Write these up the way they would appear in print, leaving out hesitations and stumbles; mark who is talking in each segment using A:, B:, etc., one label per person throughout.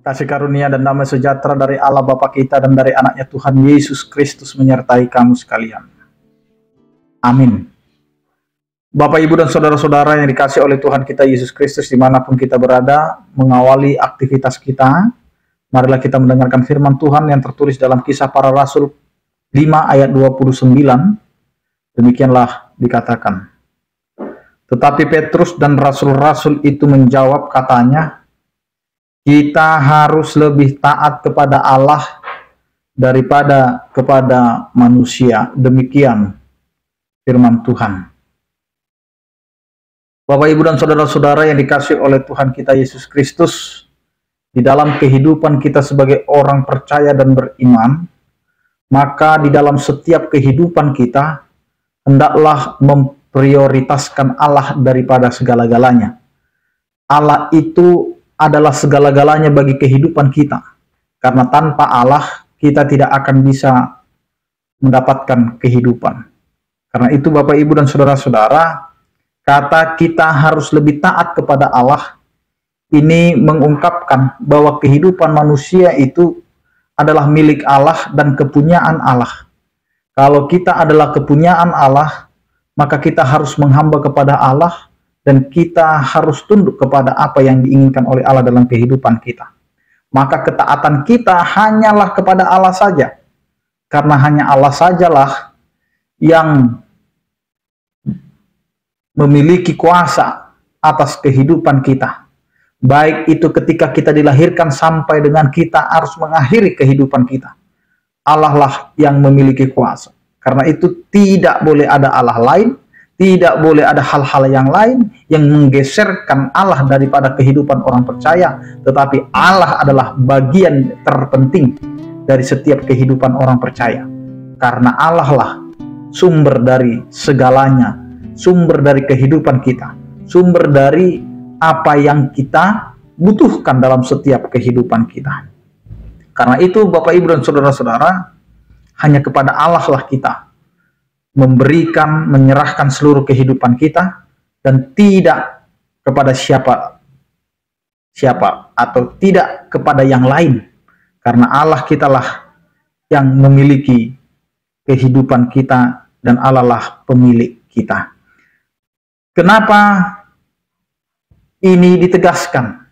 A: Kasih karunia dan damai sejahtera dari Allah Bapa kita dan dari anaknya Tuhan Yesus Kristus menyertai kamu sekalian. Amin. Bapak, Ibu, dan saudara-saudara yang dikasih oleh Tuhan kita Yesus Kristus dimanapun kita berada, mengawali aktivitas kita, marilah kita mendengarkan firman Tuhan yang tertulis dalam Kisah Para Rasul 5 ayat 29. Demikianlah dikatakan. Tetapi Petrus dan rasul-rasul itu menjawab, katanya, kita harus lebih taat kepada Allah daripada kepada manusia. Demikian firman Tuhan. Bapak, Ibu, dan saudara-saudara yang dikasih oleh Tuhan kita Yesus Kristus, di dalam kehidupan kita sebagai orang percaya dan beriman, maka di dalam setiap kehidupan kita, hendaklah memprioritaskan Allah daripada segala-galanya. Allah itu adalah segala-galanya bagi kehidupan kita. Karena tanpa Allah, kita tidak akan bisa mendapatkan kehidupan. Karena itu Bapak, Ibu, dan saudara-saudara, kata kita harus lebih taat kepada Allah, ini mengungkapkan bahwa kehidupan manusia itu adalah milik Allah dan kepunyaan Allah. Kalau kita adalah kepunyaan Allah, maka kita harus menghamba kepada Allah, dan kita harus tunduk kepada apa yang diinginkan oleh Allah dalam kehidupan kita. Maka ketaatan kita hanyalah kepada Allah saja. Karena hanya Allah sajalah yang memiliki kuasa atas kehidupan kita. Baik itu ketika kita dilahirkan sampai dengan kita harus mengakhiri kehidupan kita. Allah lah yang memiliki kuasa. Karena itu tidak boleh ada Allah lain, tidak boleh ada hal-hal yang lain yang menggeserkan Allah daripada kehidupan orang percaya, tetapi Allah adalah bagian terpenting dari setiap kehidupan orang percaya. Karena Allah lah sumber dari segalanya, sumber dari kehidupan kita, sumber dari apa yang kita butuhkan dalam setiap kehidupan kita. Karena itu Bapak, Ibu, dan saudara-saudara, hanya kepada Allah lah kita memberikan, menyerahkan seluruh kehidupan kita, dan tidak kepada siapa atau tidak kepada yang lain, karena Allah kitalah yang memiliki kehidupan kita dan Allah lah pemilik kita. Kenapa ini ditegaskan?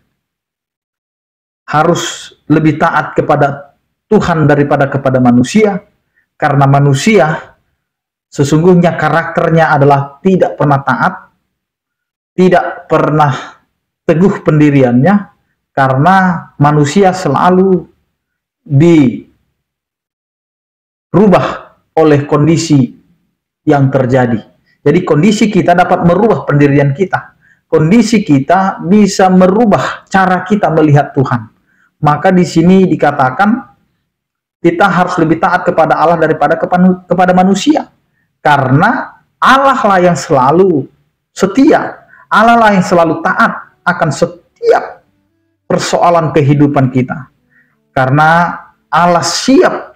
A: Harus lebih taat kepada Tuhan daripada kepada manusia, karena manusia sesungguhnya karakternya adalah tidak pernah taat, tidak pernah teguh pendiriannya, karena manusia selalu dirubah oleh kondisi yang terjadi. Jadi kondisi kita dapat merubah pendirian kita. Kondisi kita bisa merubah cara kita melihat Tuhan. Maka di sini dikatakan kita harus lebih taat kepada Allah daripada kepada manusia. Karena Allah lah yang selalu setia, Allah lah yang selalu taat akan setiap persoalan kehidupan kita. Karena Allah siap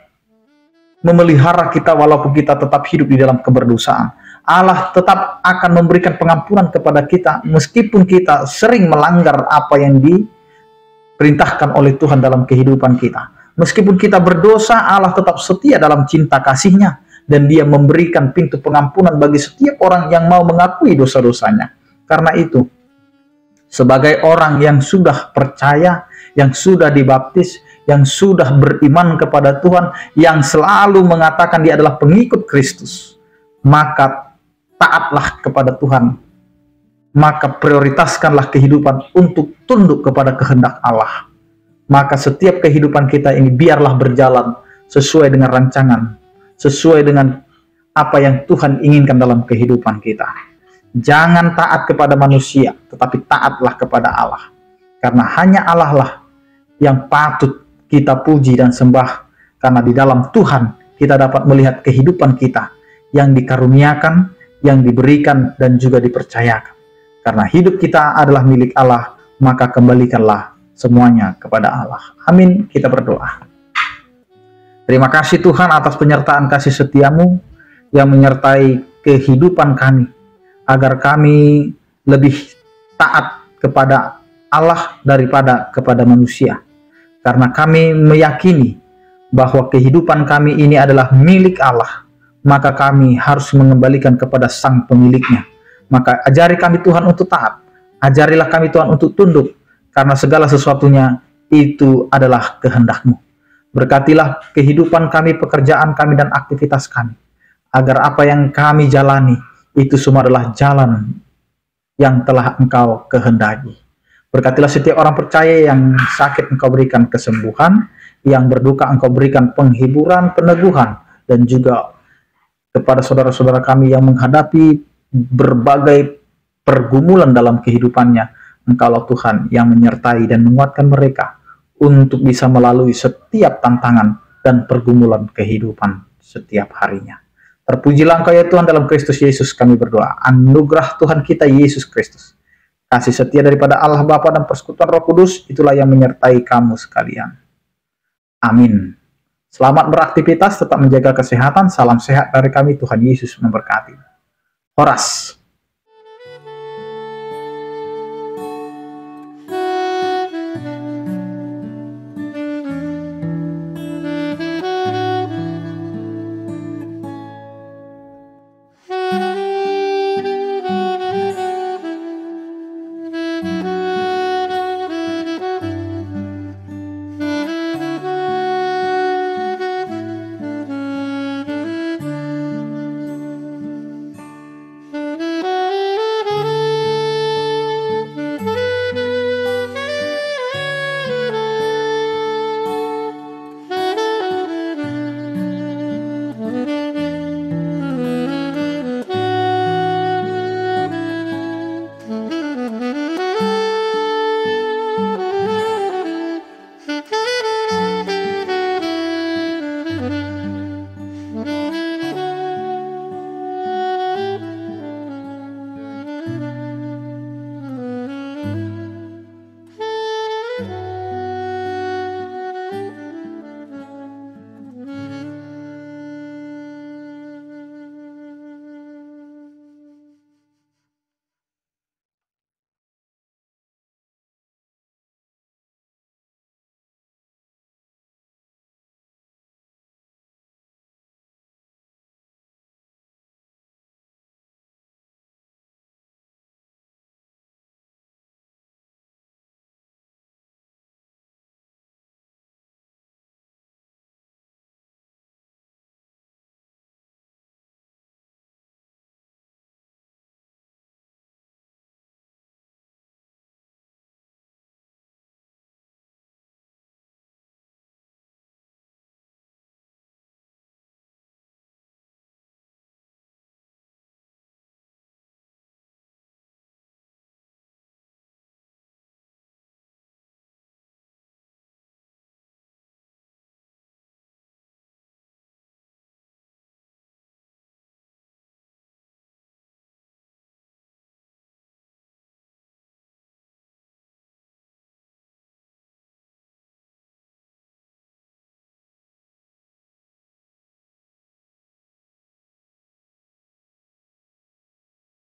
A: memelihara kita walaupun kita tetap hidup di dalam keberdosaan. Allah tetap akan memberikan pengampunan kepada kita meskipun kita sering melanggar apa yang diperintahkan oleh Tuhan dalam kehidupan kita. Meskipun kita berdosa, Allah tetap setia dalam cinta kasih-Nya. Dan Dia memberikan pintu pengampunan bagi setiap orang yang mau mengakui dosa-dosanya. Karena itu, sebagai orang yang sudah percaya, yang sudah dibaptis, yang sudah beriman kepada Tuhan, yang selalu mengatakan dia adalah pengikut Kristus, maka taatlah kepada Tuhan. Maka prioritaskanlah kehidupan untuk tunduk kepada kehendak Allah. Maka setiap kehidupan kita ini biarlah berjalan sesuai dengan rancangan, sesuai dengan apa yang Tuhan inginkan dalam kehidupan kita. Jangan taat kepada manusia, tetapi taatlah kepada Allah. Karena hanya Allah lah yang patut kita puji dan sembah. Karena di dalam Tuhan kita dapat melihat kehidupan kita yang dikaruniakan, yang diberikan, dan juga dipercayakan. Karena hidup kita adalah milik Allah, maka kembalikanlah semuanya kepada Allah. Amin. Kita berdoa. Terima kasih Tuhan atas penyertaan kasih setiamu yang menyertai kehidupan kami, agar kami lebih taat kepada Allah daripada kepada manusia. Karena kami meyakini bahwa kehidupan kami ini adalah milik Allah, maka kami harus mengembalikan kepada Sang Pemiliknya. Maka ajari kami Tuhan untuk taat, ajarilah kami Tuhan untuk tunduk, karena segala sesuatunya itu adalah kehendak-Mu. Berkatilah kehidupan kami, pekerjaan kami, dan aktivitas kami, agar apa yang kami jalani itu semua adalah jalan yang telah Engkau kehendaki. Berkatilah setiap orang percaya yang sakit, Engkau berikan kesembuhan, yang berduka Engkau berikan penghiburan, peneguhan, dan juga kepada saudara-saudara kami yang menghadapi berbagai pergumulan dalam kehidupannya, Engkaulah Tuhan yang menyertai dan menguatkan mereka untuk bisa melalui setiap tantangan dan pergumulan kehidupan setiap harinya. Terpujilah Engkau ya Tuhan, dalam Kristus Yesus kami berdoa. Anugerah Tuhan kita Yesus Kristus, kasih setia daripada Allah Bapa dan persekutuan Roh Kudus, itulah yang menyertai kamu sekalian. Amin. Selamat beraktivitas, tetap menjaga kesehatan. Salam sehat dari kami, Tuhan Yesus memberkati. Horas.